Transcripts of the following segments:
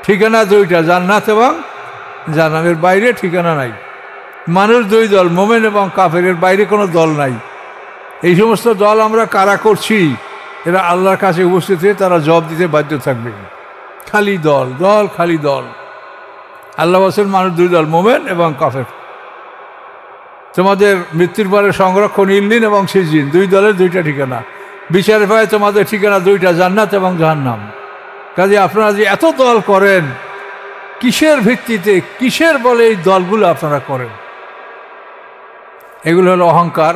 ঠিকানা দুইটা, জান্নাত এবং জাহান্নামের বাইরে ঠিকানা নাই। মানুষ দুই দল, মোমেন এবং কাফের, এর বাইরে কোনো দল নাই। এই সমস্ত দল আমরা কারা করছি, এরা আল্লাহর কাছে উপস্থিত হয়ে তারা জবাব দিতে বাধ্য থাকবে। খালি দল দল খালি দল। আল্লাহ বলেন মানুষ দুই দল, মোমেন এবং কাফের। তোমাদের মৃত্যুর পরে সংরক্ষণ ইল্লিন এবং সিজিন, দুই দলের দুইটা ঠিকানা। বিচারের পায় তোমাদের ঠিকানা দুইটা, জান্নাত এবং জাহান্নাম। কাজে আপনারা যে এত দল করেন, কিসের ভিত্তিতে, কিসের বলে এই দলগুলো আপনারা করেন? এগুলো হলো অহংকার।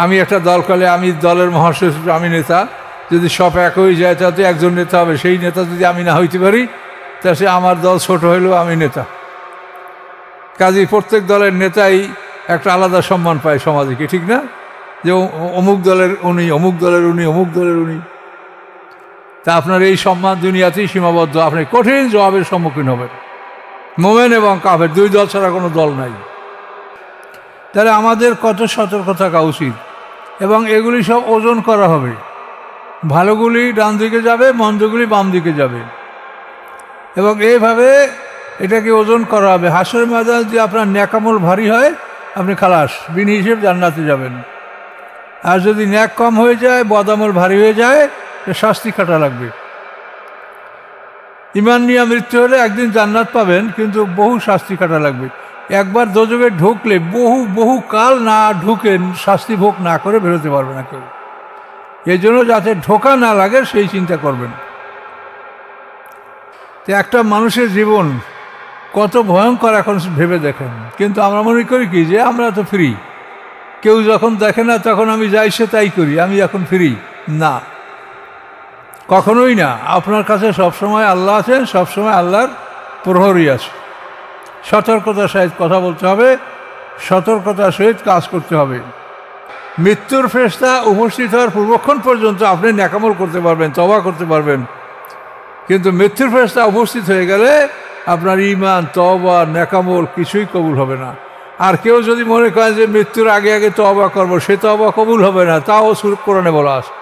আমি একটা দল করলে আমি দলের মহাসচিব, আমি নেতা। যদি সব এক হয়ে যায় তাতে একজন নেতা হবে, সেই নেতা যদি আমি না হইতে পারি তা সে আমার দল ছোট হইলেও আমি নেতা। কাজেই প্রত্যেক দলের নেতাই একটা আলাদা সম্মান পায় সমাজে, কি ঠিক না? যে অমুক দলের উনি, অমুক দলের উনি, অমুক দলের উনি। তা আপনার এই সম্মান দুনিয়াতেই সীমাবদ্ধ, আপনি কঠিন জবাবের সম্মুখীন হবেন। মোমেন এবং কাফের দুই দল ছাড়া কোনো দল নাই। তাহলে আমাদের কত সতর্ক থাকা উচিত, এবং এগুলি সব ওজন করা হবে। ভালোগুলি ডান দিকে যাবে, মন্দগুলি বাম দিকে যাবে, এবং এইভাবে এটাকে ওজন করা হবে। হাসরের ময়দানে যদি আপনার ন্যাকামল ভারী হয়, আপনি খালাস, বিনি হিসেব জান্নাতে যাবেন। আর যদি ন্যাক কম হয়ে যায়, বদামল ভারী হয়ে যায়, শাস্তি কাটা লাগবে। ইমান নিয়ে মৃত্যু হলে একদিন জান্নাত পাবেন, কিন্তু বহু শাস্তি কাটা লাগবে। একবার দোজকে ঢুকলে বহু কাল না ঢুকে, শাস্তি ভোগ না করে বেরোতে পারবে না কেউ। এই জন্য যাতে ঢোকা না লাগে সেই চিন্তা করবেন। তো একটা মানুষের জীবন কত ভয়ঙ্কর এখন ভেবে দেখেন। কিন্তু আমরা মনে করি কি যে আমরা তো ফ্রি, কেউ যখন দেখে না তখন আমি যাই সে তাই করি, আমি এখন ফ্রি। না, কখনোই না। আপনার কাছে সবসময় আল্লাহ আছেন, সবসময় আল্লাহর প্রহরী আছে। সতর্কতার সহিত কথা বলতে হবে, সতর্কতার সহিত কাজ করতে হবে। মৃত্যুর ফেরেশতা উপস্থিত হওয়ার পূর্বক্ষণ পর্যন্ত আপনি ন্যাকামল করতে পারবেন, তওবা করতে পারবেন, কিন্তু মৃত্যুর ফেরেশতা উপস্থিত হয়ে গেলে আপনার ঈমান, তওবা, ন্যাকামল কিছুই কবুল হবে না। আর কেউ যদি মনে করে যে মৃত্যুর আগে আগে তওবা করবো, সে তওবা কবুল হবে না। তাও কোরআনে বলা আছে,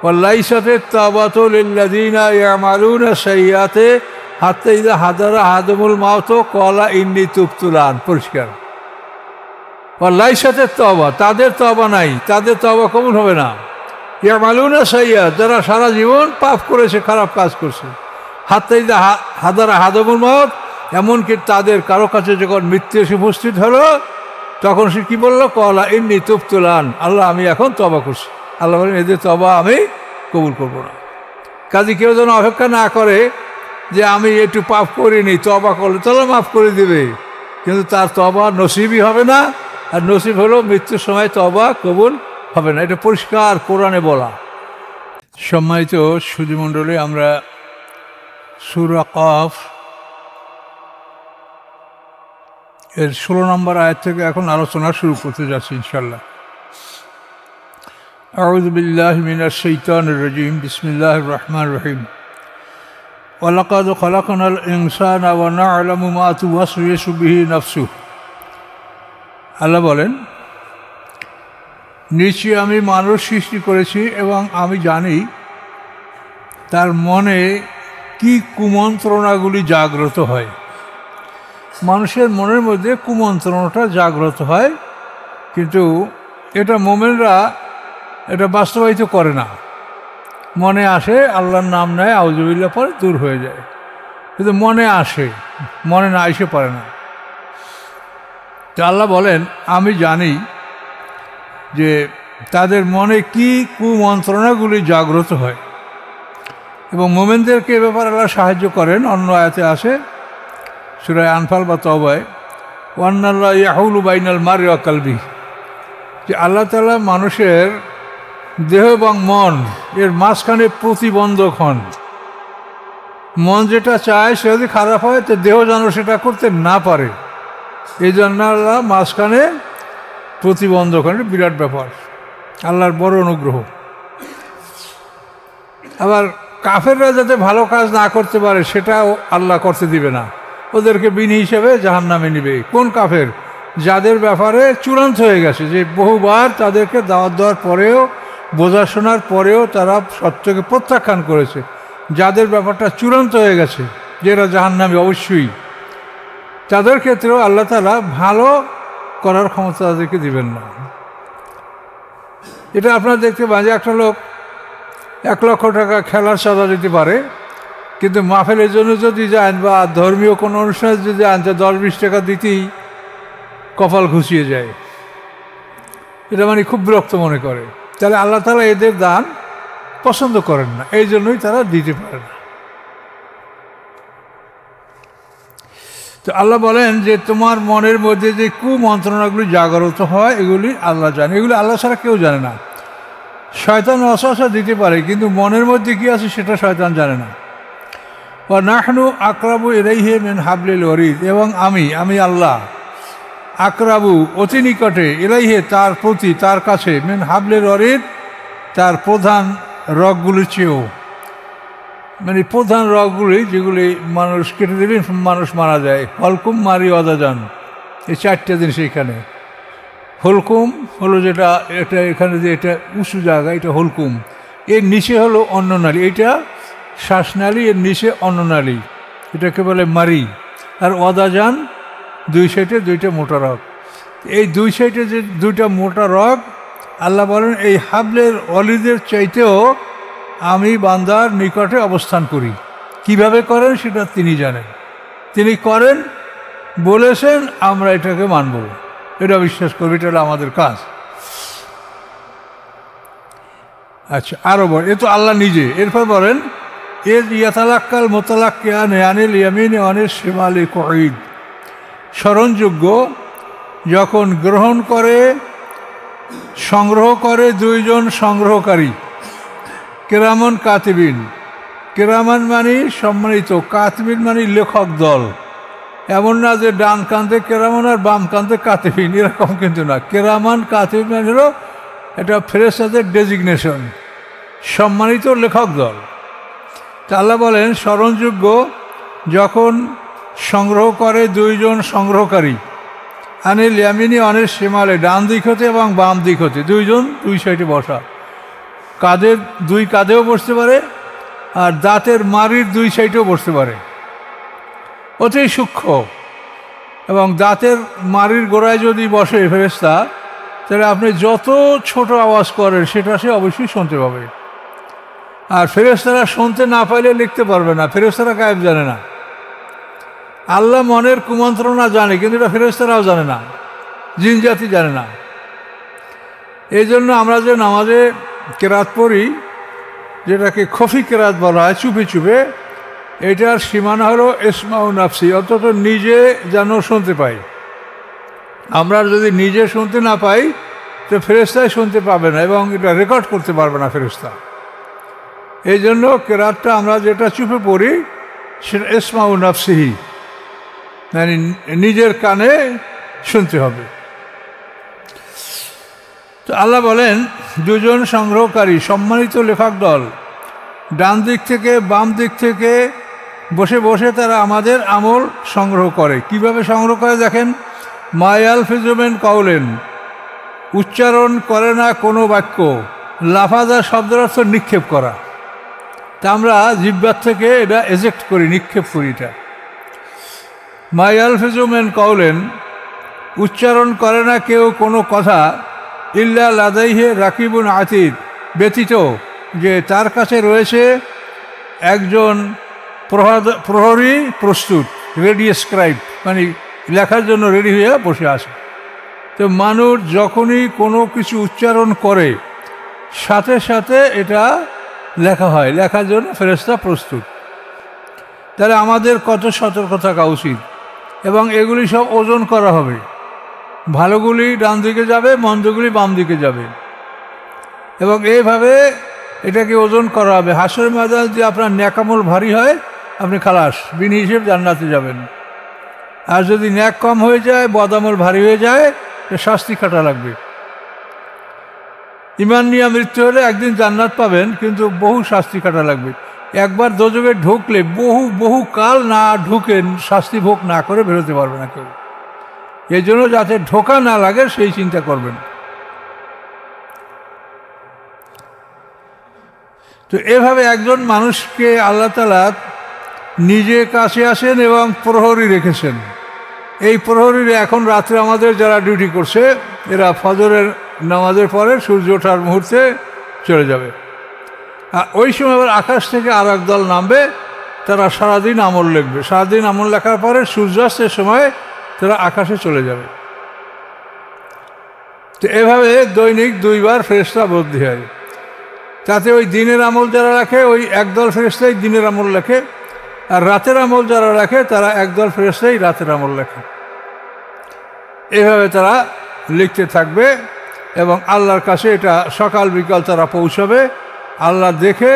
ওয়ালাইসাতিত তাওবাতু লিল্লাযীনা ইয়ামালুনা সাইয়্যাতি হাত্তা ইযা হাদারা আহাদুহুল মাউত ক্বালা ইন্নী তুবতু আন। পরিষ্কার। ওয়ালাইসাতিত তাওবা, তাদের তওবা নাই, তাদের তওবা কবুল হবে না। ইয়ামালুনা সাইয়্যাত, যারা সারা জীবন পাপ করেছে, খারাপ কাজ করছে। হাত্তা ইযা হাদারা আহাদুহুল মাউত, এমনকি তাদের কারো কাছে যখন মৃত্যু এসে উপস্থিত হলো, তখন সে কি বললো? ক্বালা ইন্নী তুবতু আন, আল্লাহ আমি এখন তওবা করছি। আল্লাহ বলেন এদের তওবা আমি কবুল করবো না। কাজে কেউ যেন অপেক্ষা না করে যে আমি একটু পাপ করিনি, তওবা করলে তাহলে মাফ করে দেবে, কিন্তু তার তওবা নসিবই হবে না। আর নসিব হলো মৃত্যুর সময় তওবা কবুল হবে না। এটা পরিষ্কার কোরআনে বলা। সম্মানিত সুধীমণ্ডলী, আমরা সূরা কফ এর 16 নম্বর আয়াত থেকে এখন আলোচনা শুরু করতে যাচ্ছি ইনশাআল্লাহ। আউযু বিল্লাহি মিনাশ শাইতানির রাজীম, বিসমিল্লাহির রহমানির রহিম। ওয়ালাকাদ খালাকনাল ইনসানা ওয়া না'লামু মা তুওয়াসওয়িসু বিহি নাফসুহু। আল্লাহ বলেন, নিশ্চয়ই আমি মানুষ সৃষ্টি করেছি এবং আমি জানি তার মনে কি কুমন্ত্রণাগুলি জাগ্রত হয়। মানুষের মনের মধ্যে কুমন্ত্রণাটা জাগ্রত হয়, কিন্তু এটা মোমেনরা এটা বাস্তবায়িত করে না। মনে আসে, আল্লাহর নাম নেয়, আউযুবিল্লাহ পরে দূর হয়ে যায়, কিন্তু মনে আসে, মনে না এসে পারে না। তো আল্লাহ বলেন আমি জানি যে তাদের মনে কি কুমন্ত্রণাগুলি জাগ্রত হয়, এবং মোমেনদেরকে এ ব্যাপারে আল্লাহ সাহায্য করেন। অন্য আয়াতে আসে সূরা আনফাল বা তওবায়, ওয়ান্নাল্লাহু ইয়াহুলু বাইনাল মারই ওয়া কলবি, যে আল্লাহ তাআলা মানুষের দেহ এবং মন এর মাঝখানে প্রতিবন্ধক হন। মন যেটা চায় সে যদি খারাপ হয়, তো দেহ যেন সেটা করতে না পারে, এই জন্য আল্লাহ মাঝখানে প্রতিবন্ধক হন। বিরাট ব্যাপার, আল্লাহর বড় অনুগ্রহ। আবার কাফেররা যাতে ভালো কাজ না করতে পারে সেটাও আল্লাহ করতে দিবে না, ওদেরকে বিনি হিসেবে জাহান্নামে নিবে। কোন কাফের? যাদের ব্যাপারে চূড়ান্ত হয়ে গেছে যে বহুবার তাদেরকে দাওয়াত দেওয়ার পরেও, বোঝা শোনার পরেও তারা সত্যকে প্রত্যাখ্যান করেছে, যাদের ব্যাপারটা চূড়ান্ত হয়ে গেছে, যারা জাহান্নামী অবশ্যই, তাদের ক্ষেত্রেও আল্লাহ তাআলা ভালো করার ক্ষমতা তাদেরকে দিবেন না। এটা আপনারা দেখতে পান যে একটা লোক 1 লক্ষ টাকা খেলার চাঁদা দিতে পারে, কিন্তু মাহফিলের জন্য যদি যান বা ধর্মীয় কোনো অনুষ্ঠানে যদি যান, 10-20 টাকা দিতেই কপাল ঘুষিয়ে যায়। এটা মানে খুব বিরক্ত মনে করে। তাহলে আল্লাহ তাআলা এদের দান পছন্দ করেন না, এই জন্যই তারা দিতে পারে না। তো আল্লাহ বলেন যে তোমার মনের মধ্যে যে কুমন্ত্রণাগুলি জাগ্রত হয় এগুলি আল্লাহ জানে, এগুলি আল্লাহ ছাড়া কেউ জানে না। শয়তান ওয়াসওয়াসা দিতে পারে, কিন্তু মনের মধ্যে কি আছে সেটা শয়তান জানে না। ওয়া নাহনু আকরাবু ইলাইহি মিন হাবলিল ওয়ারিদ, এবং আমি আল্লাহ আকরাবু অতি নিকটে, ইলাইহি তার প্রতি, তার কাছে, মিন হাবলিল ওয়ারিদ তার প্রধান রগগুলির চেয়েও, মানে প্রধান রগগুলি যেগুলি মানুষ কেটে দিলে মানুষ মারা যায়। হলকুম, মারি, অদাজান, এই 4টে জিনিস এখানে। হলকুম হলো যেটা, এটা এখানে যে এটা উঁচু জায়গা, এটা হলকুম। এর নিচে হলো অন্ননালী, এটা শ্বাসনালী, এর নিচে অন্ননালী, এটাকে বলে মারি। আর অদাজান 2 সাইডে 2টা মোটা রগ। এই 2 সাইডে যে 2টা মোটা রগ, আল্লাহ বলেন এই হাবলের ওয়ারিদের চাইতেও আমি বান্দার নিকটে অবস্থান করি। কিভাবে করেন সেটা তিনি জানেন, তিনি করেন, বলেছেন, আমরা এটাকে মানব, এটা বিশ্বাস করবো, এটা হলো আমাদের কাজ। আচ্ছা, আরো বল, এ তো আল্লাহ নিজে। এরপর বলেন এর ইয়াতালাক্কাল মোতালাক্কিয়ান আনিল ইয়ামিন আনিল শিমালি কঈদ, স্মরণযোগ্য যখন গ্রহণ করে, সংগ্রহ করে 2 জন সংগ্রহকারী, কেরামান কাতিবিন। কেরামান মানে সম্মানিত, কাতিবিন মানে লেখক দল। এমন না যে ডান কান্তে কেরামান আর বাম কান্তে কাতিবিন, এরকম কিন্তু না। কেরামান কাতিবিন মানে হলো এটা ফেরেশতাদের ডেজিগনেশন, সম্মানিত লেখক দল। তা আল্লাহ বলেন স্মরণযোগ্য যখন সংগ্রহ করে 2 জন সংগ্রহকারী, আনিল ইয়ামিনি অনিল শিমালে, ডান দিক হতে এবং বাম দিক হতে, 2 জন 2 সাইডে বসা। কাঁধের 2 কাঁধেও বসতে পারে, আর দাঁতের মাড়ির 2 সাইডেও বসতে পারে, অতি সূক্ষ্ম। এবং দাঁতের মাড়ির গোড়ায় যদি বসে ফেরেশতা, তাহলে আপনি যত ছোট আওয়াজ করেন সেটা সে অবশ্যই শুনতে পাবে। আর ফেরেশতারা শুনতে না পাইলে লিখতে পারবে না, ফেরেশতারা গায়েব জানে না। আল্লাহ মনের কুমন্ত্রণা জানে, কিন্তু এটা ফেরেশতারাও জানে না, জিন জাতি জানে না। এই জন্য আমরা যে নামাজে কেরাত পড়ি, যেটাকে খফি কেরাত বলা হয়, চুপে চুপে, এটার সীমানা হলো ইসমাউ নাফসি, অন্তত নিজে যেন শুনতে পাই। আমরা যদি নিজে শুনতে না পাই তো ফেরেশতাই শুনতে পাবে না, এবং এটা রেকর্ড করতে পারবে না ফেরেশতা। এই জন্য কেরাতটা আমরা যেটা চুপে পড়ি সেটা ইসমাউ নাফসিহি, মানে নিজের কানে শুনতে হবে। তো আল্লাহ বলেন 2 জন সংগ্রহকারী, সম্মানিত লেখক দল, ডান দিক থেকে বাম দিক থেকে বসে বসে তারা আমাদের আমল সংগ্রহ করে। কিভাবে সংগ্রহ করে দেখেন, মায়াল ফিজুমেন কাউলেন, উচ্চারণ করে না কোনো বাক্য, লাফাজা শব্দের অর্থ নিক্ষেপ করা। তা আমরা জিহ্বার থেকে এটা এজেক্ট করি, নিক্ষেপ করি। এটা মায়াল ফিজুমেন কাউলেন, উচ্চারণ করে না কেউ কোনো কথা, ইল্লা লাদাইহে রাকিবুন আতিদ, ব্যতীত যে তার কাছে রয়েছে একজন প্রহরী প্রস্তুত, রেডি স্ক্রাইব, মানে লেখার জন্য রেডি হয়ে বসে আছে। তো মানুষ যখনই কোনো কিছু উচ্চারণ করে সাথে সাথে এটা লেখা হয়, লেখার জন্য ফেরেশতা প্রস্তুত। তাহলে আমাদের কত সতর্ক থাকা উচিত। এবং এগুলি সব ওজন করা হবে, ভালোগুলি ডান দিকে যাবে, মন্দগুলি বাম দিকে যাবে, এবং এইভাবে এটাকে ওজন করা হবে। হাসরের ময়দানে যদি আপনার ন্যাকামল ভারী হয়, আপনি খালাস, বিনি হিসেব জান্নাতে যাবেন। আর যদি ন্যাক কম হয়ে যায়, বদামল ভারী হয়ে যায়, শাস্তি কাটা লাগবে। ইমান নিয়ে মৃত্যু হলে একদিন জান্নাত পাবেন, কিন্তু বহু শাস্তি কাটা লাগবে। একবার দোজখে ঢুকলে বহু কাল না ঢুকে, শাস্তি ভোগ না করে বেরোতে পারবে না কেউ। এই জন্য যাতে ঢোকা না লাগে সেই চিন্তা করবেন। তো এভাবে একজন মানুষকে আল্লাহ তাআলা নিজে কাছে আসেন এবং প্রহরী রেখেছেন। এই প্রহরীরা এখন রাত্রে আমাদের যারা ডিউটি করছে এরা ফজরের নামাজের পরে সূর্য ওঠার মুহূর্তে চলে যাবে, আর ওই সময় আবার আকাশ থেকে আর এক দল নামবে, তারা সারাদিন আমল লিখবে। সারাদিন আমল লেখার পরে সূর্যাস্তের সময় তারা আকাশে চলে যাবে। তো এভাবে দৈনিক 2 বার ফেরেশতা বদলি হয়। তাতে ওই দিনের আমল যারা রাখে ওই একদল ফেরেশতাই দিনের আমল লেখে, আর রাতের আমল যারা রাখে তারা একদল ফেরেশতাই রাতের আমল লেখে। এভাবে তারা লিখতে থাকবে এবং আল্লাহর কাছে এটা সকাল বিকাল তারা পৌঁছাবে। আল্লাহ দেখে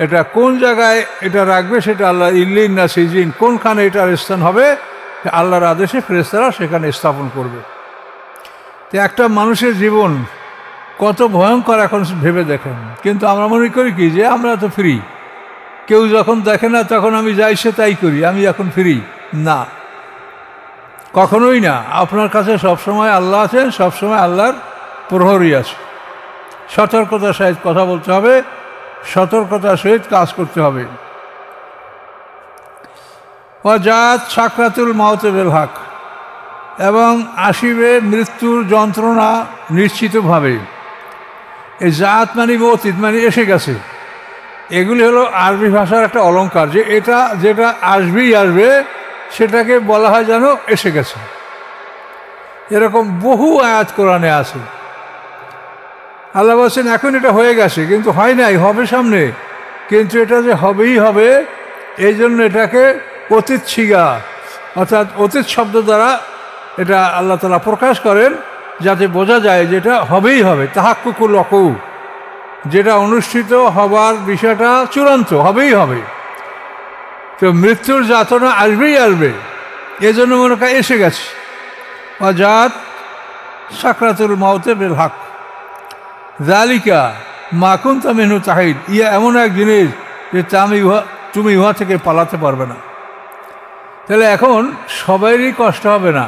এটা কোন জায়গায় এটা রাখবে, সেটা আল্লাহ ইল্লিন না সিজিন, কোনখানে এটার স্থান হবে আল্লাহর আদেশে ফেরেশতারা সেখানে স্থাপন করবে। তো একটা মানুষের জীবন কত ভয়ঙ্কর এখন ভেবে দেখেন। কিন্তু আমরা মনে করি কি যে আমরা তো ফ্রি, কেউ যখন দেখে না তখন আমি যাই সে তাই করি, আমি এখন ফ্রি। না, কখনোই না। আপনার কাছে সবসময় আল্লাহ আছেন, সবসময় আল্লাহর প্রহরী আছে। সতর্কতার সহিত কথা বলতে হবে, সতর্কতার সহিত কাজ করতে হবে। ওয়াজাত সাকরাতুল মাউত বিল হক, এবং আসিবে মৃত্যুর যন্ত্রণা নিশ্চিতভাবে। এই জাত মানে অতীত মানে এসে গেছে, এগুলি হলো আরবি ভাষার একটা অলঙ্কার, যে এটা যেটা আসবেই আসবে সেটাকে বলা হয় যেন এসে গেছে। এরকম বহু আয়াত কোরআনে আছে। আল্লাহ বলছেন এখন এটা হয়ে গেছে, কিন্তু হয় নাই, হবে সামনে। কিন্তু এটা যে হবেই হবে, এই জন্য এটাকে অতীত ছিগা অর্থাৎ অতীত শব্দ দ্বারা এটা আল্লাহ তাআলা প্রকাশ করেন, যাতে বোঝা যায় যে এটা হবেই হবে। তাহাক্কুকুল ওয়াকু, যেটা অনুষ্ঠিত হবার বিষয়টা চূড়ান্ত, হবেই হবে। তো মৃত্যুর যাতনা আসবেই আসবে, এজন্য মনে হয় এসে গেছে। ওয়াজাত সাকরাতুল মাউত বিল হক যালিকা মা কুনতা মিনহু তাহিদ, ইয়া এমন এক জিনিস যে তুমি উহা থেকে পালাতে পারবে না। তাহলে এখন সবারই কষ্ট হবে না।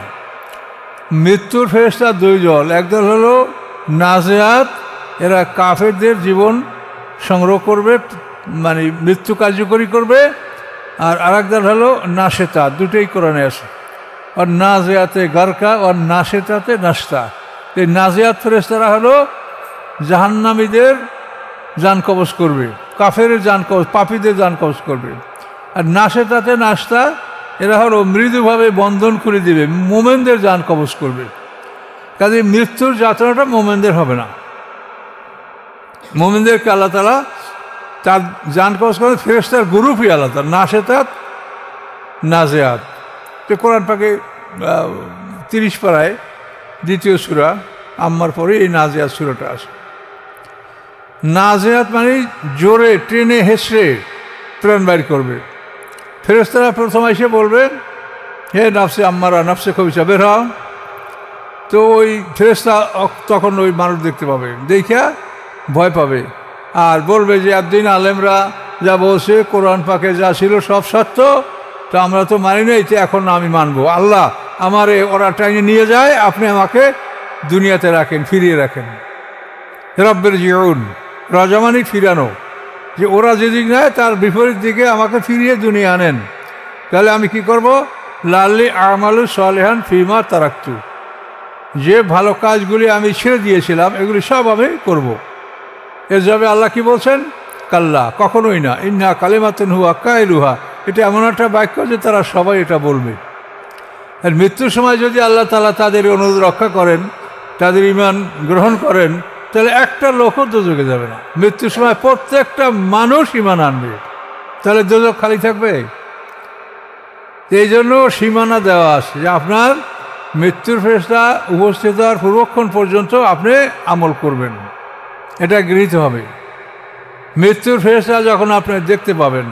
মৃত্যুর ফেরেশতা 2 দল, একদল হলো নাজিয়াত, এরা কাফেরদের জীবন সংগ্রহ করবে, মানে মৃত্যু কার্যকরী করবে। আর আরেক দল হলো নাশেতা, দুটোই কোরআনে আছে। আর নাজিয়াতে গারকা আর নাশেতাতে নাস্তা। এই নাজিয়াত ফেরেশতারা হলো জাহান্নামীদের জান কবজ করবে, কাফের জান কবজ, পাপীদের জান কবজ করবে। আর নাশেতাতে নাস্তা, এরা হলো মৃদুভাবে বন্ধন করে দিবে, মোমেনদের জান কবজ করবে। কাজে মৃত্যুর যাত্রাটা মোমেনদের হবে না, মোমেনদেরকে আল্লাহ তাআলা তার জান কবজ করে। ফেরেশতার গ্রুপই আলাদা, নাশেতাত নাজিয়াত। তো কোরআন পাকে 30 পারায় 2য় সূরা আম্মার পরে এই নাজিয়াত সূরাটা আসে। নাজিয়াত মানে জোরে টেনে হেসড়ে প্রাণ বাইর করবে। ফেরেশতারা প্রথম এসে বলবেন, হে নাফসে আম্মারা, নাফসে খবিসা, বের হও। তো ওই ফেরেশতা তখন ওই মানুষ দেখতে পাবে, দেখা ভয় পাবে, আর বলবে যে একদিন আলেমরা যা বলছে কোরআন পাকে যা ছিল সব সত্য, তো আমরা তো মানি নাই, তো এখন আমি মানবো। আল্লাহ আমারে ওরা টাইনে নিয়ে যায়, আপনি আমাকে দুনিয়াতে রাখেন, ফিরিয়ে রাখেন। রব্বের জিউন, রাজামানি ফিরানো, যে ওরা যেদিক নেয় তার বিপরীত দিকে আমাকে ফিরিয়ে দুনিয়া আনেন। তাহলে আমি কি করব? লাল্লি আমালু সালেহান ফিমা তারাক্তু, যে ভালো কাজগুলি আমি ছেড়ে দিয়েছিলাম এগুলি সব আমি করব। এর যাবে আল্লাহ কি বলছেন? কাল্লা, কখনোই না। ইন্না কালিমাতুন হুয়া কাইলুহা, এটা এমন একটা বাক্য যে তারা সবাই এটা বলবে। আর মৃত্যুর সময় যদি আল্লাহ তাআলা তাদের অনুরোধ রক্ষা করেন, তাদের ঈমান গ্রহণ করেন, তাহলে একটা লোকও দোজখে যাবে না। মৃত্যুর সময় প্রত্যেকটা মানুষ ঈমান আনবে, তাহলে দোজখ খালি থাকবে? এই জন্য সীমানা দেওয়া আছে যে আপনার মৃত্যুর ফেরেশতা উপস্থিত হওয়ার পূর্বক্ষণ পর্যন্ত আপনি আমল করবেন, এটা গৃহীত হবে। মৃত্যুর ফেরেশতা যখন আপনি দেখতে পাবেন,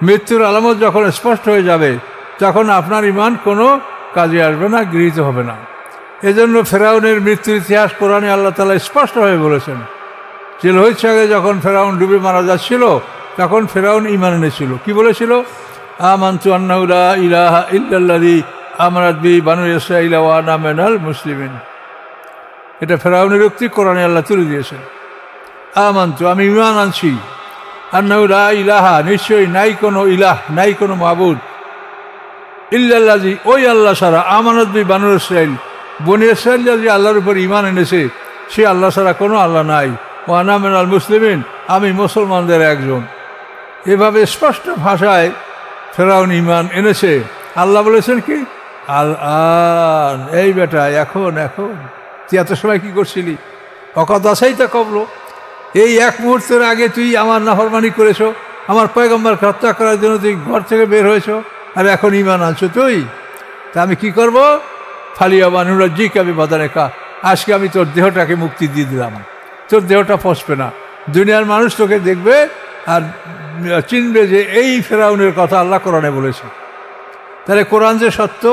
মৃত্যুর আলামত যখন স্পষ্ট হয়ে যাবে, তখন আপনার ঈমান কোনো কাজে আসবে না, গৃহীত হবে না। এজন্য ফেরাউনের মৃত্যুর ইতিহাস কোরআনে আল্লাহ তাআলা স্পষ্টভাবে বলেছেন যে লোহিত সাগরে যখন ফেরাউন ডুবে মারা যাচ্ছিল, তখন ফেরাউন ঈমান এনেছিল। কি বলেছিল? আমানতু আন্নাহু লা ইলাহা ইল্লাল্লাযী আমানাত বিহি বানু ইসরাঈল ওয়া আনা মিনাল মুসলিমিন। এটা ফেরাউনের উক্তি কোরআনে আল্লাহ তুলে দিয়েছেন। আমানতু, আমি ঈমান আনছি, আন্নাহু লা ইলাহা, নিশ্চয়ই নাই কোনো ইলাহ, নাই কোনো মাবুদ, ইল্লাল্লাযী, ওই আল্লাহ ছাড়া, আমানত বি বানু ইসরাঈল, বনি ইসরাঈল যে আল্লাহর উপর ঈমান এনেছে সে আল্লাহ ছাড়া কোনো আল্লাহ নাই। ওয়া আনা মিনাল মুসলিমিন, আমি মুসলমানদের একজন। এভাবে স্পষ্ট ভাষায় ফেরাউন ঈমান এনেছে। আল্লাহ বলেছেন কি, আল আন, এই বেটা এখন এখন, তুই এত সময় কি করছিলি, অকত আসাই তা কবল, এই এক মুহূর্তের আগে তুই আমার নাফরমানি করেছো, আমার পয়গম্বরকে হত্যা করার জন্য তুই ঘর থেকে বের হয়েছো, আর এখন ঈমান আনছো তুই। তা আমি কি করব, ফালিয়া বানুরাজ্জি কাবি বাদানেকা, আজকে আমি তোর দেহটাকে মুক্তি দিয়ে দিলাম, তোর দেহটা ফসবে না, দুনিয়ার মানুষ তোকে দেখবে আর চিনবে যে এই ফেরাউনের কথা আল্লাহ কোরআনে বলেছে। তাহলে কোরআন যে সত্য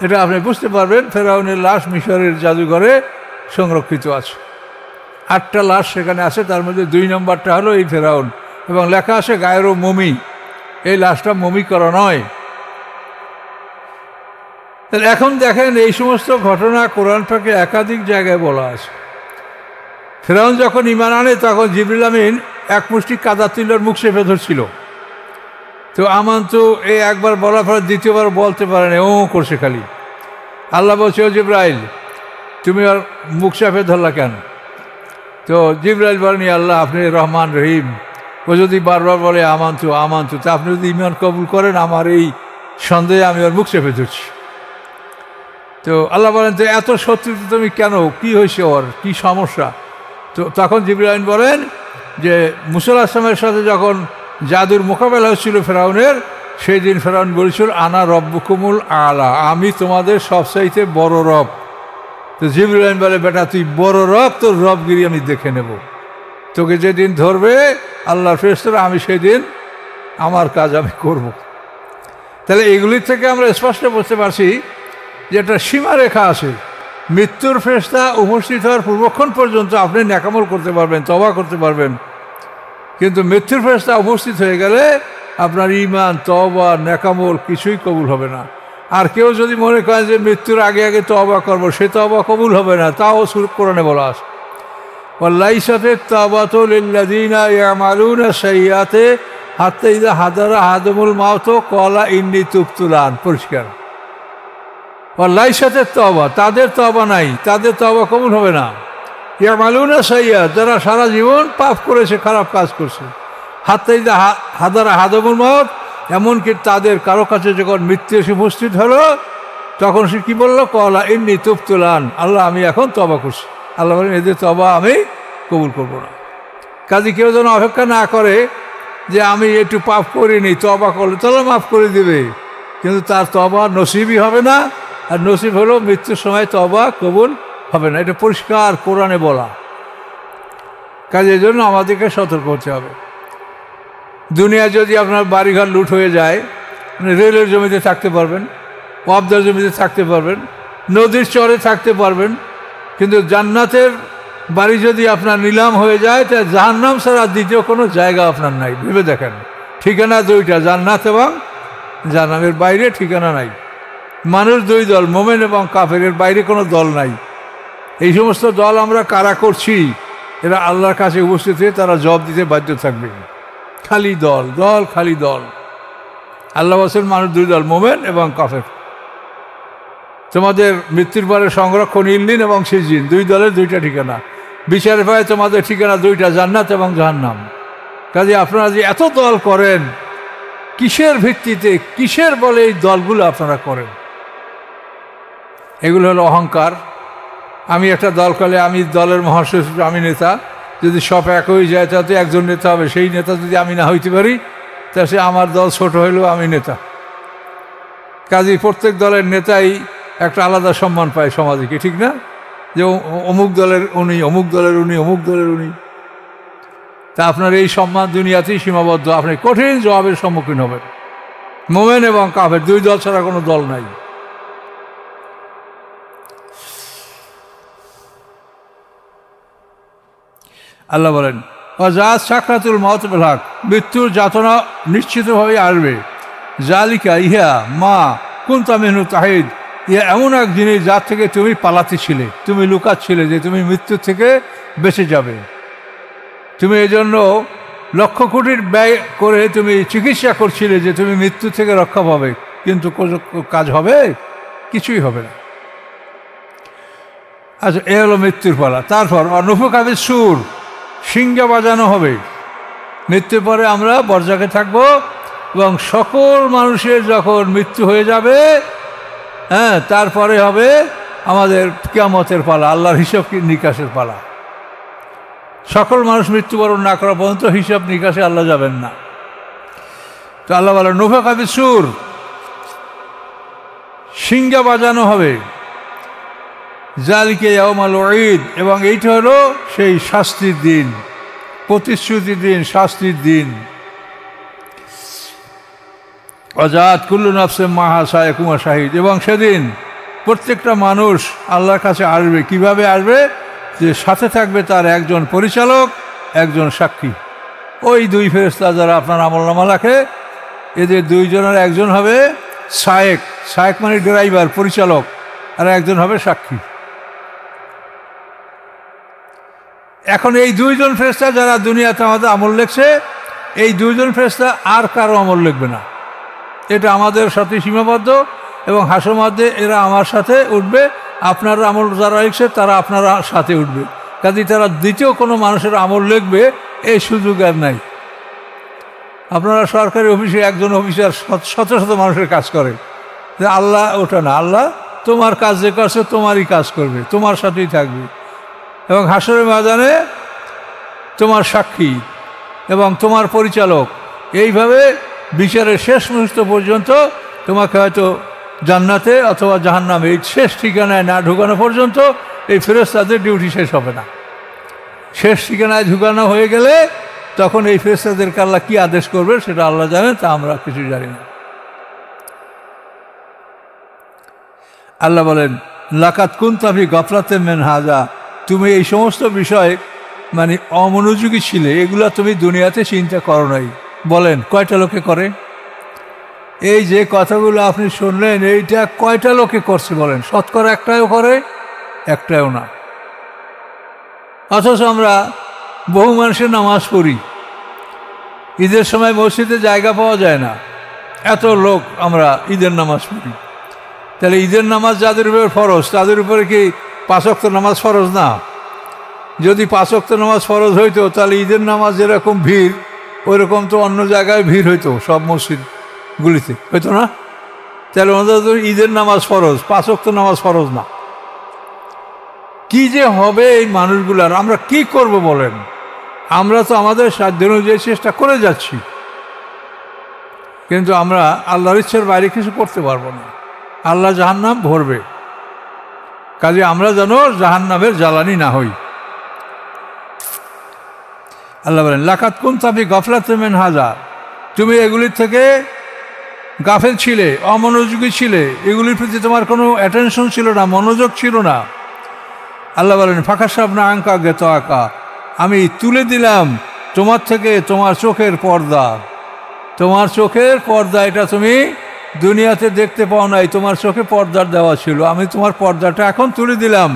এটা আপনি বুঝতে পারবেন। ফেরাউনের লাশ মিশরের জাদুঘরে সংরক্ষিত আছে, 8টা লাশ সেখানে আছে, তার মধ্যে 2 নম্বরটা হলো এই ফেরাউন, এবং লেখা আছে গায়েরও মমি, এই লাশটা মমি করা নয়। তাহলে এখন দেখেন এই সমস্ত ঘটনা কোরআন পাকে একাধিক জায়গায় বলা আছে। ফেরাউন যখন ঈমান আনে তখন জিবরিল আমিন এক মুষ্টি কাদা তুলার মুখ চেপে ধরছিল। তো আমান তো এই একবার বলার পর দ্বিতীয়বার বলতে পারে না, ও করছে খালি। আল্লাহ বলছে, ও জিবরাইল তুমি আর মুখ চেপে ধরলা কেন? তো জিবরাইল বলেনি, আল্লাহ আপনি রহমান রহিম, ও যদি বারবার বলে আমান্তু আমান্তু, তা আপনি যদি ঈমান কবুল করেন আমার এই সন্দেহে আমি ওর মুখ চেপে ধরছি। তো আল্লাহ বলেন, তো এত শত্রুতা তুমি কেন, কি হয়েছে, ওর কি সমস্যা? তো তখন জিবরাইল বলেন যে মুসা আলাইহিস সালামের সাথে যখন জাদুর মোকাবেলা হচ্ছিল ফেরাউনের, সেই দিন ফেরাউন বলেছিল আনা রব্বুকুমুল আলা, আমি তোমাদের সবচাইতে বড় রব। তো জিবরাইল বলে, বেটা তুই বড় রব, তোর রবগিরি আমি দেখে নেব, তোকে যেদিন ধরবে আল্লাহর ফেরেশতারা, আমি সেদিন আমার কাজ আমি করব। তাহলে এগুলির থেকে আমরা স্পষ্ট বুঝতে পারছি যে একটা সীমারেখা আছে। মৃত্যুর ফেরেশতা উপস্থিত হওয়ার পূর্বক্ষণ পর্যন্ত আপনি নেকামল করতে পারবেন, তওবা করতে পারবেন, কিন্তু মৃত্যুর ফেরেশতা উপস্থিত হয়ে গেলে আপনার ঈমান, তওবা, নেকামল কিছুই কবুল হবে না। আর কেউ যদি মনে করে যে মৃত্যুর আগে আগে তওবা করবো, সে তওবা কবুল হবে না, তাও কোরআনে বলা আছে, ওয়ালাইসাতিত তাওবাতু লিল্লাযীনা ইয়ামালুনা সাইয়্যাতি হাত্তা ইযা হাদারা আহাদাহুমুল মাউত ক্বালা ইন্নী তুবতু আন, পরিষ্কার। ওয়ালাইসাতিত তাওবা, তাদের তওবা নাই, তাদের তওবা কবুল হবে না। ইয়ামালুনা সাইয়্যাত, যারা সারা জীবন পাপ করেছে, খারাপ কাজ করছে, হাত্তা ইযা হাদারা আহাদাহুমুল মাউত, এমনকি তাদের কারো কাছে যখন মৃত্যু এসে উপস্থিত হলো তখন সে কি বললো, ক্বালা ইন্নী তুবতু আন, আল্লাহ আমি এখন তওবা করছি। আল্লাহ বলেন, এদের তওবা আমি কবুল করব না। কাজে কেউ যেন অপেক্ষা না করে যে আমি একটু পাপ করিনি, তওবা করলে তাহলে মাফ করে দেবে, কিন্তু তার তওবা নসিবই হবে না, আর নসিব হলো মৃত্যুর সময় তওবা কবুল হবে না। এটা পরিষ্কার কোরআনে বলা। কাজে এই জন্য আমাদেরকে সতর্ক হতে হবে। দুনিয়া যদি আপনার বাড়িঘর লুট হয়ে যায়, রেলের জমিতে থাকতে পারবেন, ওয়াবদার জমিতে থাকতে পারবেন, নদীর চরে থাকতে পারবেন, কিন্তু জান্নাতের বাড়ি যদি আপনার নিলাম হয়ে যায়, তা জাহান্নাম ছাড়া দ্বিতীয় কোনো জায়গা আপনার নাই। ভেবে দেখেন, ঠিকানা 2টা, জান্নাত এবং জাহান্নামের বাইরে ঠিকানা নাই। মানুষ 2 দল, মোমেন এবং কাফেরের বাইরে কোনো দল নাই। এই সমস্ত দল আমরা কারা করছি, এরা আল্লাহর কাছে উপস্থিত হয়ে তারা জবাব দিতে বাধ্য থাকবে। খালি দল, দল খালি দল। আল্লাহ বলেন মানুষ 2 দল, মোমেন এবং কাফের। তোমাদের মৃত্যুর পরে সংরক্ষণ ইল্লিন এবং সিজিন, 2 দলের 2টা ঠিকানা। বিচারের পায়ে তোমাদের ঠিকানা 2টা, জান্নাত এবং জাহান্নাম। কাজে আপনারা যে এত দল করেন, কিসের ভিত্তিতে, কিসের বলে এই দলগুলো আপনারা করেন? এগুলো হলো অহংকার। আমি একটা দল করলে আমি দলের মহাসচিব, আমি নেতা। যদি সব এক হয়ে যায় তাতে একজন নেতা হবে, সেই নেতা যদি আমি না হইতে পারি তা সে আমার দল ছোট হইলেও আমি নেতা। কাজেই প্রত্যেক দলের নেতাই একটা আলাদা সম্মান পায় সমাজে, কি ঠিক না? যে অমুক দলের উনি, অমুক দলের উনি, অমুক দলের উনি। তা আপনার এই সম্মান দুনিয়াতেই সীমাবদ্ধ, আপনি কঠিন জবাবের সম্মুখীন হবেন। মোমেন এবং কাফের 2 দল ছাড়া কোনো দল নাই। আল্লাহ বলেন, ওয়াজাত সাকরাতুল মাউত বিল হক, মৃত্যুর যাতনা নিশ্চিতভাবে আসবে। জালিকা, ইহা মা কুনতা মিনহু তাহিদ, ইহা এমন এক জিনিস যার থেকে তুমি পালাতে ছিলে, তুমি লুকাচ্ছিলে যে তুমি মৃত্যুর থেকে বেঁচে যাবে। তুমি এই জন্য লক্ষ কোটির ব্যয় করে তুমি চিকিৎসা করছিলে যে তুমি মৃত্যু থেকে রক্ষা পাবে, কিন্তু কাজ হবে? কিছুই হবে না। আচ্ছা, এ হলো মৃত্যুর পালা। তারপর অনুফকাবে সুর, সিংহা বাজানো হবে। মৃত্যুর পরে আমরা বরজাকে থাকবো এবং সকল মানুষের যখন মৃত্যু হয়ে যাবে, হ্যাঁ, তারপরে হবে আমাদের কিয়ামতের পালা, আল্লাহর হিসাব নিকাশের পালা। সকল মানুষ মৃত্যুবরণ না করা পর্যন্ত হিসাব নিকাশে আল্লাহ যাবেন না। তো আল্লাহ বলে নুফাকা সুর, সিংহা বাজানো হবে। জালিকা ইয়াউমুল ঈদ, এবং এইটা হলো সেই শাস্তির দিন, প্রতিশ্রুতির দিন, শাস্তির দিন। অজাত কুল্লু নাফসিন মাহা সায়াকুম শাহিদ, এবং সেদিন প্রত্যেকটা মানুষ আল্লাহর কাছে আসবে। কিভাবে আসবে? যে সাথে থাকবে তার একজন পরিচালক, একজন সাক্ষী। ওই দুই ফেরেশতা যারা আপনার আমলনামা রাখে, এদের দুইজনের একজন হবে সায়েক, সায়েক মানে ড্রাইভার, পরিচালক, আর একজন হবে সাক্ষী। এখন এই দুইজন ফেরেশতা যারা দুনিয়াতে আমাদের আমল লিখছে, এই দুইজন ফেরেশতা আর কারো আমল লিখবে না। এটা আমাদের সাথে সীমাবদ্ধ, এবং হাসর মাঝে এরা আমার সাথে উঠবে, আপনার আমল যারা লিখছে তারা আপনারা সাথে উঠবে। কাজে তারা দ্বিতীয় কোনো মানুষের আমল লিখবে এই সুযোগ আর নাই। আপনারা সরকারি অফিসে একজন অফিসার শত শত মানুষের কাজ করে, আল্লাহ ওটা না। আল্লাহ তোমার কাজ যে করছে তোমারই কাজ করবে, তোমার সাথেই থাকবে, এবং হাসরের ময়দানে তোমার সাক্ষী এবং তোমার পরিচালক। এইভাবে বিচারের শেষ মুহূর্ত পর্যন্ত তোমাকে হয়তো জান্নাতে অথবা জাহান্নামে, এই শেষ ঠিকানায় না ঢুকানো পর্যন্ত এই ফেরেশতাদের ডিউটি শেষ হবে না। শেষ ঠিকানায় ঢুকানো হয়ে গেলে তখন এই ফেরেশতাদেরকে আল্লাহ কি আদেশ করবে সেটা আল্লাহ জানেন, তা আমরা কিছু জানি না। আল্লাহ বলেন লাকাত কুনতা ফি গাফলাতিন মিন হাযা, তুমি এই সমস্ত বিষয় মানে অমনোযোগী ছিলে, এগুলা তুমি দুনিয়াতে চিন্তা করো নাই। বলেন কয়টা লোকে করে? এই যে কথাগুলো আপনি শুনলেন, এইটা কয়টা লোকে করছে বলেন? শতকরা একটাও করে? একটাও না। অথচ আমরা বহু মানুষের নামাজ পড়ি, ঈদের সময় মসজিদে জায়গা পাওয়া যায় না, এত লোক আমরা ঈদের নামাজ পড়ি। তাহলে ঈদের নামাজ যাদের উপরে ফরজ, তাদের উপরে কি 5 ওয়াক্ত নামাজ ফরজ না? যদি 5 ওয়াক্ত নামাজ ফরজ হইতো তাহলে ঈদের নামাজ যেরকম ভিড়, ওই রকম তো অন্য জায়গায় ভিড় হইতো, সব মসজিদগুলিতে হইতো না? তাহলে ওনাদের ঈদের নামাজ ফরজ, 5 ওয়াক্ত নামাজ ফরজ না। কি যে হবে এই মানুষগুলার, আমরা কি করব বলেন? আমরা তো আমাদের সাধ্য অনুযায়ী চেষ্টা করে যাচ্ছি, কিন্তু আমরা আল্লাহর ইচ্ছার বাইরে কিছু করতে পারবো না। আল্লাহ জাহান্নাম ভরবে, কাজে আমরা যেন জাহান্নামের জ্বালানি না হই। আল্লাহ বলেন লাকাত কুনতা ফি গাফলাতিন মিন হাযা, তুমি এগুলির থেকে গাফেল ছিলে, অমনোযোগী ছিলে, এগুলির প্রতি তোমার কোনো অ্যাটেনশন ছিল না, মনোযোগ ছিল না। আল্লাহ বলেন ফাকাশাফনা আনকা গিতাআকা, আমি তুলে দিলাম তোমার থেকে তোমার চোখের পর্দা। তোমার চোখের পর্দা এটা তুমি দুনিয়াতে দেখতে পাও নাই, তোমার চোখে পর্দার দেওয়া ছিল, আমি তোমার পর্দাটা এখন তুলে দিলাম।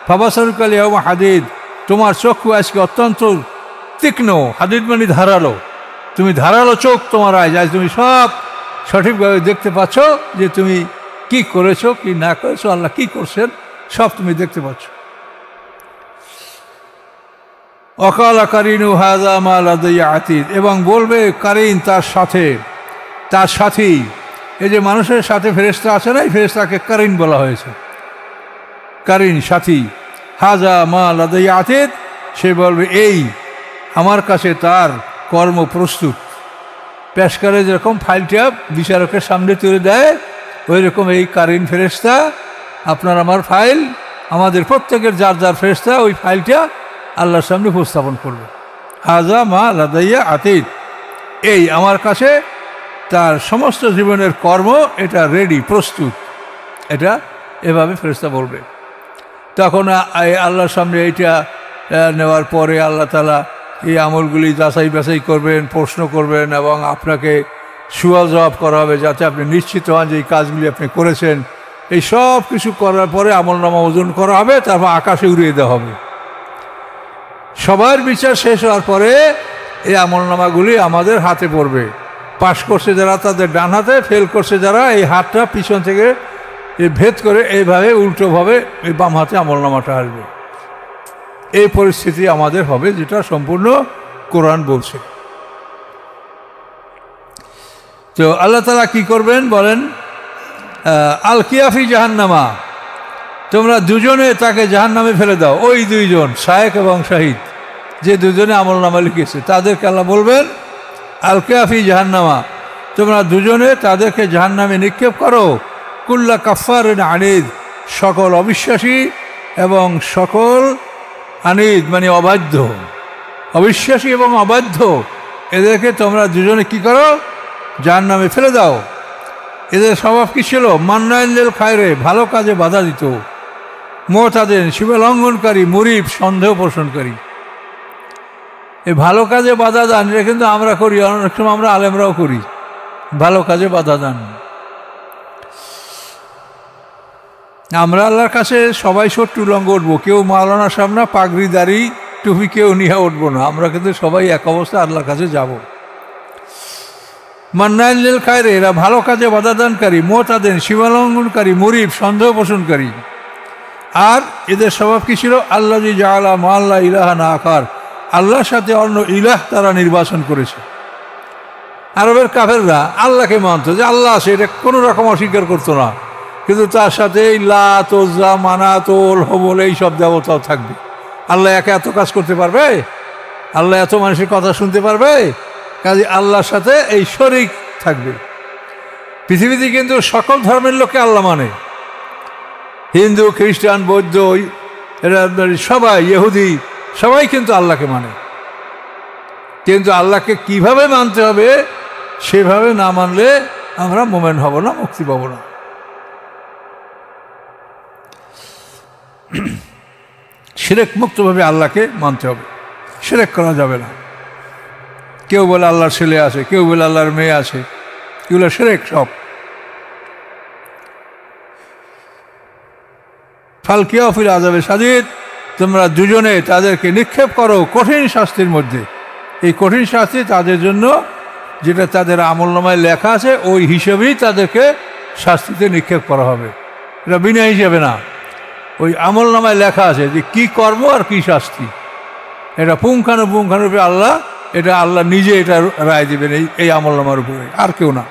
ফাবাসারুকা আল-ইয়াওমা হাদিদ, তোমার চক্ষু আজকে অত্যন্ত তীক্ষ্ণ, হাদিদ মানে ধারালো, তুমি ধারালো চোখ তোমার আজ তুমি সব সঠিকভাবে দেখতে পাচ্ছ যে তুমি কি করেছো কি না করেছো, আল্লাহ কি করছেন সব তুমি দেখতে পাচ্ছ। অকালা কারিনু হাযা মা লাদাইয়া আতীদ, এবং বলবে কারিন তার সাথে, তার সাথী। এই যে মানুষের সাথে ফেরেশতা আছে না, এই ফেরেশতাকে কারিন বলা হয়েছে, কারিন সাথী। হাযা মা লাদাইয়া আতীদ, সে বলবে এই আমার কাছে তার কর্ম প্রস্তুত। পেশকারে যেরকম ফাইলটা বিচারকের সামনে তুলে দেয়, ওই রকম এই কারিন ফেরেশতা আপনার আমার ফাইল, আমাদের প্রত্যেকের যার যার ফেরেশতা ওই ফাইলটা আল্লাহর সামনে উপস্থাপন করবে। হাযা মা লাদাইয়া আতীদ, এই আমার কাছে তার সমস্ত জীবনের কর্ম এটা রেডি, প্রস্তুত। এটা এভাবে ফেরেশতা বলবে। তখন আল্লাহর সামনে এইটা নেওয়ার পরে আল্লাহ তাআলা এই আমলগুলি যাচাই বাছাই করবেন, প্রশ্ন করবেন, এবং আপনাকে সুয়াল জবাব করা হবে যাতে আপনি নিশ্চিত হন যে এই কাজগুলি আপনি করেছেন। এই সব কিছু করার পরে আমলনামা ওজন করা হবে, তারপর আকাশে উড়িয়ে দেওয়া হবে। সবার বিচার শেষ হওয়ার পরে এই আমলনামাগুলি আমাদের হাতে পড়বে। পাশ করছে যারা তাদের ডান হাতে, ফেল করছে যারা এই হাতটা পিছন থেকে ভেদ করে এইভাবে উল্টোভাবে এই বাম হাতে আমলনামাটা আসবে। এই পরিস্থিতি আমাদের হবে, যেটা সম্পূর্ণ কোরআন বলছে। তো আল্লাহ তাআলা কি করবেন বলেন, আল কিয়াফি জাহান্নামা, তোমরা দুজনে তাকে জাহান্নামে ফেলে দাও। ওই দুইজন শায়েক এবং শাহিদ, যে দুজনে আমলনামা লিখেছে, তাদেরকে আল্লাহ বলবেন আল কিয়াফি জাহান্নামা, তোমরা দুজনে তাদেরকে জাহান্নামে নিক্ষেপ করো। কুল্লা কাফারিন আনিদ, সকল অবিশ্বাসী এবং সকল আনিদ মানে অবাধ্য, অবিশ্বাসী এবং অবাধ্য, এদেরকে তোমরা দুজনে কি করো, জাহান্নামে ফেলে দাও। এদের স্বভাব কি ছিল, মান্নাইল খায়রে, ভালো কাজে বাধা দিত, মুতাদিন সীমালঙ্ঘনকারী, মুরিব সন্দেহ পোষণকারী। এই ভালো কাজে বাধা দান, এটা কিন্তু আমরা করি, অনেক সময় আমরা আলেমরাও করি, ভালো কাজে বাধা দান। আমরা আল্লাহর কাছে সবাই শত্রু লঙ্ঘ উঠবো, কেউ মাওলানা সামনা পাগড়ি দাড়ি টুপি কেউ নিয়ে উঠবো না, আমরা কিন্তু সবাই এক অবস্থা আল্লাহর কাছে যাব। মান্নাইল খায়রে, এরা ভালো কাজে বাধা দানকারী, মুতাদিন সীমালঙ্ঘনকারী, মুরিব সন্দেহ পোষণকারী। আর এদের স্বভাব কি ছিল, আল্লাহ জি জাআলা মা আল্লাহ ইলাহান আখার, আল্লাহর সাথে অন্য ইলাহ তারা নির্বাচন করেছে। আরবের কাফেররা আল্লাহকে মানত যে আল্লাহ আছে, এটা কোনো রকম অস্বীকার করতো না, কিন্তু তার সাথে লাত, উজ্জা, মানাত, হবল এইসব দেবতাও থাকবে। আল্লাহ একা এত কাজ করতে পারবে? আল্লাহ এত মানুষের কথা শুনতে পারবে? কাজে আল্লাহর সাথে এই শরীক থাকবে। পৃথিবীতে কিন্তু সকল ধর্মের লোককে আল্লাহ মানে, হিন্দু, খ্রিস্টান, বৌদ্ধ, এরা সবাই, ইহুদি, সবাই কিন্তু আল্লাহকে মানে। কিন্তু আল্লাহকে কিভাবে মানতে হবে, সেভাবে না মানলে আমরা মোমেন হব না, মুক্তি পাব না। শিরক মুক্তভাবে আল্লাহকে মানতে হবে, শিরক করা যাবে না। কেউ বলে আল্লাহর ছেলে আছে, কেউ বলে আল্লাহর মেয়ে আছে, এগুলো শিরক সব। ফালকিয়া ফিল আযাবে শাদীদ, তোমরা দুজনে তাদেরকে নিক্ষেপ করো কঠিন শাস্তির মধ্যে। এই কঠিন শাস্তি তাদের জন্য, যেটা তাদের আমলনামায় লেখা আছে, ওই হিসেবেই তাদেরকে শাস্তিতে নিক্ষেপ করা হবে। এটা বিনা হিসেবে না, ওই আমলনামায় লেখা আছে যে কি কর্ম আর কি শাস্তি। এটা পুঙ্খানুপুঙ্খানুরূপে আল্লাহ, এটা আল্লাহ নিজে এটা রায় দেবেন এই আমলনামার উপরে, আর কেউ না।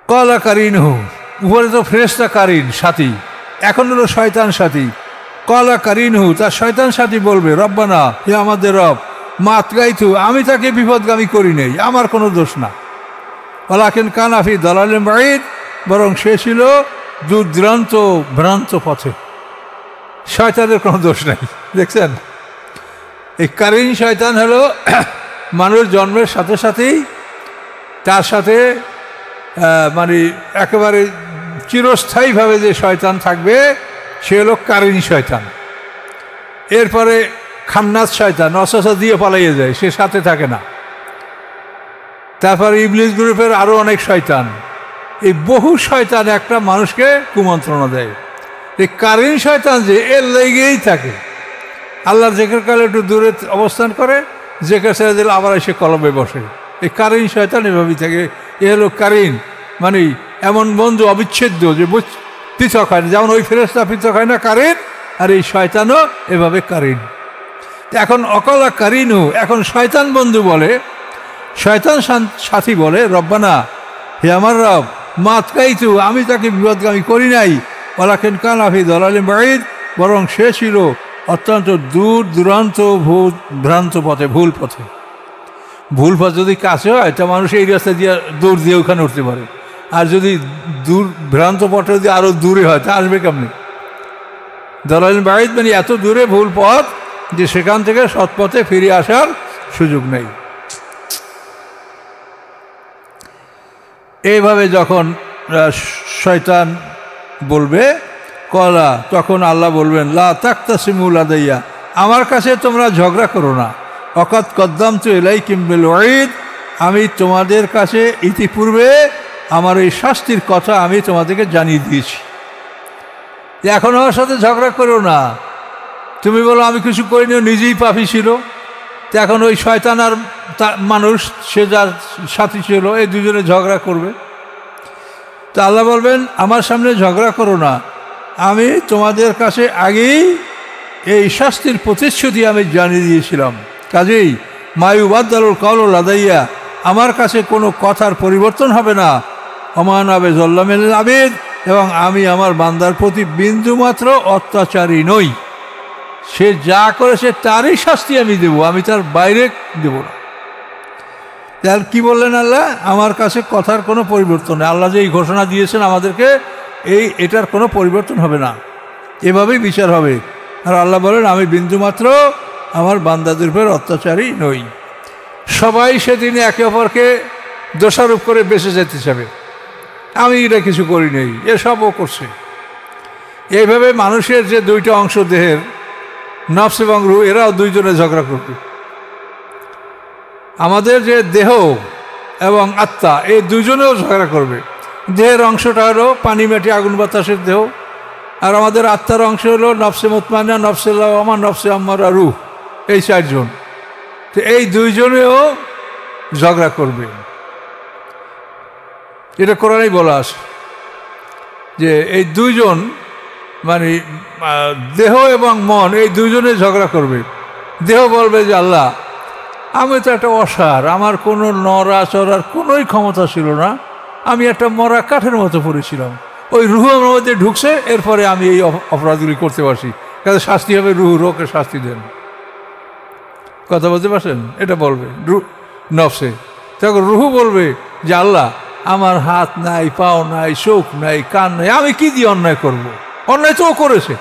কলা কারিনহু, উপরে তো ফেরেশতা কারিন সাথী, এখন হলো শয়তান সাথী। কলা কারিনহু, তার শয়তান সাথী বলবে, রব্বানা, হে আমাদের রব, মাতগাইতু, আমি তাকে বিপদগামী করি নেই, আমার কোনো দোষ না। ওয়ালাকিন কানা ফি দালালিন বাঈদ, বরং সে ছিল দুর্দান্ত ভ্রান্ত পথে। শয়তানের কোনো দোষ নাই। দেখছেন, এই কারিন শয়তান হলো মানুষ জন্মের সাথে সাথেই তার সাথে মানে একেবারে চিরস্থায়ীভাবে যে শয়তান থাকবে, সে হলো কারিন শয়তান। এরপরে খান্নাস শয়তান, অসসা দিয়ে পালাইয়ে যায়, সে সাথে থাকে না। তারপরে ইবলিস গ্রুপের আরও অনেক শয়তান। এই বহু শয়তান একটা মানুষকে কুমন্ত্রণা দেয়। এই কারিন শয়তান যে এর লেগেই থাকে, আল্লাহর জিকির কালে একটু দূরে অবস্থান করে, জিকির ছেড়ে দিলে আবার এসে কলবে বসে। এই কারিন শয়তান এভাবেই থাকে। এ হলো কারিন, মানে এমন বন্ধু অবিচ্ছেদ্য যে পৃথক হয় না। যেমন ওই ফেরেশতা পৃথক হয় না, কারিন, আর এই শয়তানও এভাবে কারিন। এখন অকলা কারিনু, এখন শয়তান বন্ধু বলে, শয়তান সাথী বলে, রব্বানা, হে আমার রব, মাতকাইতু, আমি তাকে বিপদগামী করি নাই, ওয়ালাকিন কানা ফি দালালিন বাঈদ, বরং সে ছিল অত্যন্ত দূর দূরান্ত ভ্রান্ত পথে, ভুল পথে। ভুল পথ যদি কাছে হয় তা মানুষ এই রাস্তা দিয়ে দৌড় দিয়ে ওখানে উঠতে পারে, আর যদি দূর ভ্রান্ত পথে যদি আরও দূরে হয় তা আসবে কেমনি? দালালিন বাঈদ মানে এত দূরে ভুল পথ যে সেখান থেকে সৎপথে ফিরে আসার সুযোগ নেই। এইভাবে যখন শয়তান বলবে কলা, তখন আল্লাহ বলবেন, লা তাকতাসিমু লাদাইয়া, আমার কাছে তোমরা ঝগড়া করো না। ওয়াকাদ কদ্দামতু ইলাইকুম বিল ওয়াঈদ, আমি তোমাদের কাছে ইতিপূর্বে আমার এই শাস্তির কথা আমি তোমাদেরকে জানিয়ে দিয়েছি। এখন আমার সাথে ঝগড়া করো না, তুমি বলো আমি কিছু করিনি, নিজেই পাপী ছিল। তো এখন ওই শয়তান আর মানুষ, সে যার সাথী ছিল, এই দুজনে ঝগড়া করবে। তো আল্লাহ বলবেন আমার সামনে ঝগড়া করো না, আমি তোমাদের কাছে আগেই এই শাস্তির প্রতিশ্রুতি আমি জানিয়ে দিয়েছিলাম। কাজেই মায়ুবাদ্দালুল কাউল লাদাইয়া, আমার কাছে কোনো কথার পরিবর্তন হবে না। অমান আবে জল্লামিল আবিদ, এবং আমি আমার বান্দার প্রতি বিন্দুমাত্র অত্যাচারী নই। সে যা করেছে তারই শাস্তি আমি দেব, আমি তার বাইরে দেব না। তার কি বললেন আল্লাহ? আমার কাছে কথার কোনো পরিবর্তন নেই। আল্লাহ যে এই ঘোষণা দিয়েছেন আমাদেরকে, এটার কোনো পরিবর্তন হবে না, এভাবেই বিচার হবে। আর আল্লাহ বলেন আমি বিন্দুমাত্র আমার বান্দাদের উপর অত্যাচারী নই। সবাই সেদিন একে অপরকে দোষারোপ করে বেঁচে যেতে চাবে, আমি এটা কিছু করি নেই, এসবও করছে। এইভাবে মানুষের যে দুইটা অংশ দেহের, নফস এবং রূহ, এরাও দুইজনে ঝগড়া করবে। আমাদের যে দেহ এবং আত্মা, এই দুজনেও ঝগড়া করবে। দেহের অংশটা হলো পানি মাটি আগুন বাতাসের দেহ, আর আমাদের আত্মার অংশ হলো নফসে মুতমাইন্না, নফসে লাওয়ামা, নফসে আম্মারা, রূহ, এই চারজন। তো এই দুইজনেও ঝগড়া করবে। এটা কোরআনেই বলা আছে যে এই দুইজন, মানে দেহ এবং মন, এই দুইজনে ঝগড়া করবে। দেহ বলবে যে আল্লাহ আমি তো একটা অসার, আমার কোনো নড়াচড়ার কোনোই ক্ষমতা ছিল না, আমি একটা মরা কাঠের মতো পড়েছিলাম। ওই রুহ আমার মধ্যে ঢুকছে, এরপরে আমি এই অপরাধগুলি করতে পারছি, কাজে শাস্তি হবে, রুহকে শাস্তি দেন। কথা বলতে পারছেন? এটা বলবে নফসে। তখন রুহ বলবে যে আল্লাহ আমার হাত নাই, পাও নাই, চোখ নাই, কান নাই, আমি কি দিয়ে অন্যায় করব? অন্যায় তো ও করেছে,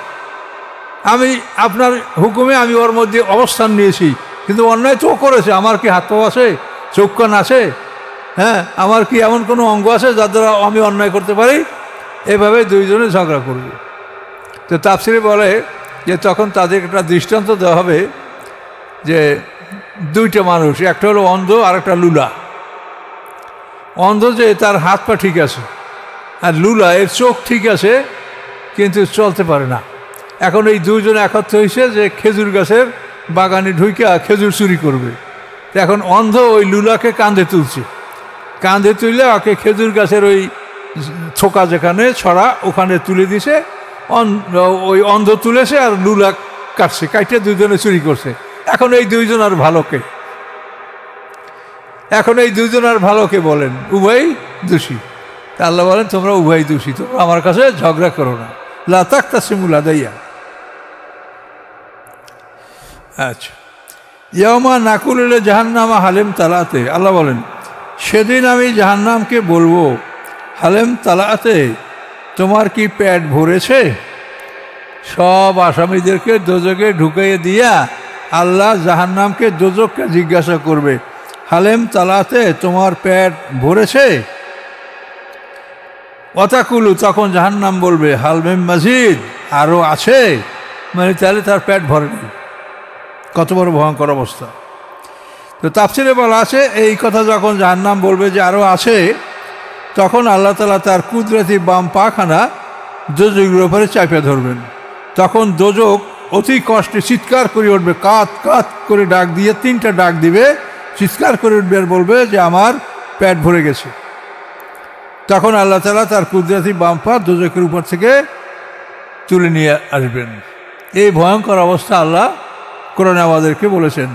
আমি আপনার হুকুমে আমি ওর মধ্যে অবস্থান নিয়েছি, কিন্তু অন্যায় তো করেছে। আমার কি হাত পাও আছে, চোখ কান আছে? হ্যাঁ, আমার কি এমন কোনো অঙ্গ আছে যার দ্বারা আমি অন্যায় করতে পারি? এভাবে দুইজনে ঝগড়া করবে। তো তাফসিরে বলে যে তখন তাদের একটা দৃষ্টান্ত দেওয়া হবে যে দুইটা মানুষ, একটা হলো অন্ধ আর একটা লুলা। অন্ধ যে তার হাত পা ঠিক আছে, আর লুলা এর চোখ ঠিক আছে কিন্তু চলতে পারে না। এখন এই দুইজনে একত্র হয়েছে যে খেজুর গাছের বাগানে ঢুকে খেজুর চুরি করবে। এখন অন্ধ ওই লুলাকে কাঁধে তুলছে, কাঁধে তুললে ওকে খেজুর গাছের ওই থোকা যেখানে ছড়া ওখানে তুলে দিছে। ওই অন্ধ তুলেছে আর লুলা কাটছে, কাটে দুইজনে চুরি করছে। এখন এই দুইজন আর ভালোকে, এখন এই দুইজন আর ভালোকে বলেন উভয় দোষী। আল্লাহ বলেন তোমরা উভয় দোষী, তোমরা আমার কাছে ঝগড়া করো না। লা তাকতাসিমু লাদাইয়া। আচ্ছা, ইয়াউমা নাকুলুল জাহান্নামা হালিম তালাতে, আল্লাহ বলেন সেদিন আমি জাহান্নামকে বলবো হালেম তালাতে, তোমার কি পেট ভরেছে? সব আসামিদেরকে দোজকে ঢুকাইয়ে দিয়া আল্লাহ জাহান্নামকে দোজককে জিজ্ঞাসা করবে হালেম তালাতে, তোমার পেট ভরেছে? অতাকুলু, তখন জাহান্নাম বলবে হালমেম মাজিদ, আরও আছে। মানে তাহলে তার পেট ভরেনি। কত বড় ভয়ঙ্কর অবস্থা! তো তাফসিরে বলা আছে এই কথা যখন জাহান্নাম বলবে যে আরও আছে, তখন আল্লাহ তাআলা তার কুদরতি বাম পাখানা দোজকের উপরে চাপিয়ে ধরবেন। তখন দোজক অতি কষ্টে চিৎকার করে উঠবে, কাত কাত করে ডাক দিয়ে, তিনটা ডাক দিবে, চিৎকার করে উঠবে আর বলবে যে আমার পেট ভরে গেছে। তখন আল্লাহ তাআলা তার কুদরতি বাম পা দোজকের উপর থেকে তুলে নিয়ে আসবেন। এই ভয়ঙ্কর অবস্থা আল্লাহ কোরআনে আমাদেরকে বলেছেন।